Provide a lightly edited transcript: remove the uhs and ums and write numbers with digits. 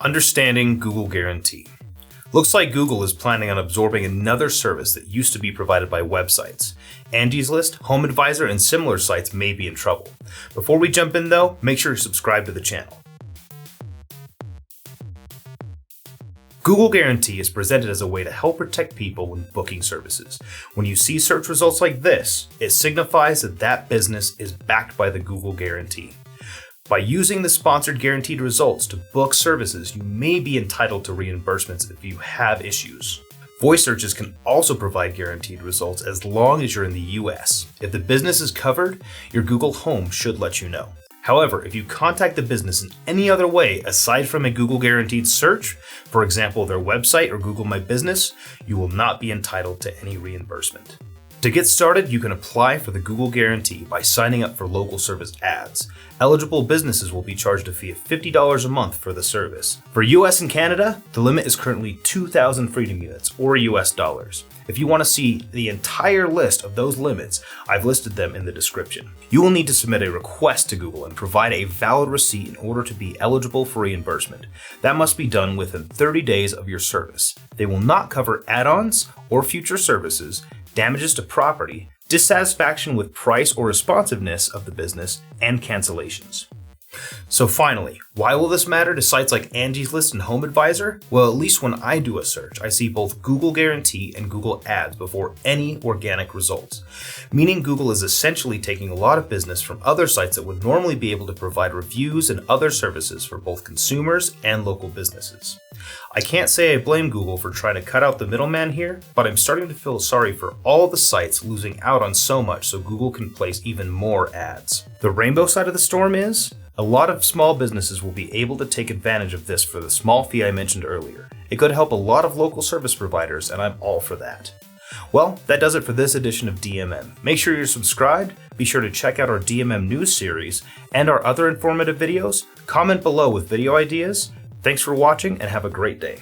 Understanding Google Guarantee. Looks like Google is planning on absorbing another service that used to be provided by websites. Angie's List, HomeAdvisor, and similar sites may be in trouble. Before we jump in though, make sure you subscribe to the channel. Google Guarantee is presented as a way to help protect people when booking services. When you see search results like this, it signifies that that business is backed by the Google Guarantee. By using the sponsored guaranteed results to book services, you may be entitled to reimbursements if you have issues. Voice searches can also provide guaranteed results as long as you're in the US. If the business is covered, your Google Home should let you know. However, if you contact the business in any other way aside from a Google guaranteed search, for example their website or Google My Business, you will not be entitled to any reimbursement. To get started, you can apply for the Google Guarantee by signing up for local service ads. Eligible businesses will be charged a fee of $50 a month for the service. For US and Canada, the limit is currently 2,000 Freedom Units or US dollars. If you want to see the entire list of those limits, I've listed them in the description. You will need to submit a request to Google and provide a valid receipt in order to be eligible for reimbursement. That must be done within 30 days of your service. They will not cover add-ons or future services, damages to property, dissatisfaction with price or responsiveness of the business, and cancellations. So finally, why will this matter to sites like Angie's List and HomeAdvisor? Well, at least when I do a search, I see both Google Guarantee and Google Ads before any organic results, meaning Google is essentially taking a lot of business from other sites that would normally be able to provide reviews and other services for both consumers and local businesses. I can't say I blame Google for trying to cut out the middleman here, but I'm starting to feel sorry for all the sites losing out on so much so Google can place even more ads. The rainbow side of the storm is, a lot of small businesses will be able to take advantage of this for the small fee I mentioned earlier. It could help a lot of local service providers, and I'm all for that. Well, that does it for this edition of DMM. Make sure you're subscribed, be sure to check out our DMM news series, and our other informative videos. Comment below with video ideas. Thanks for watching and have a great day.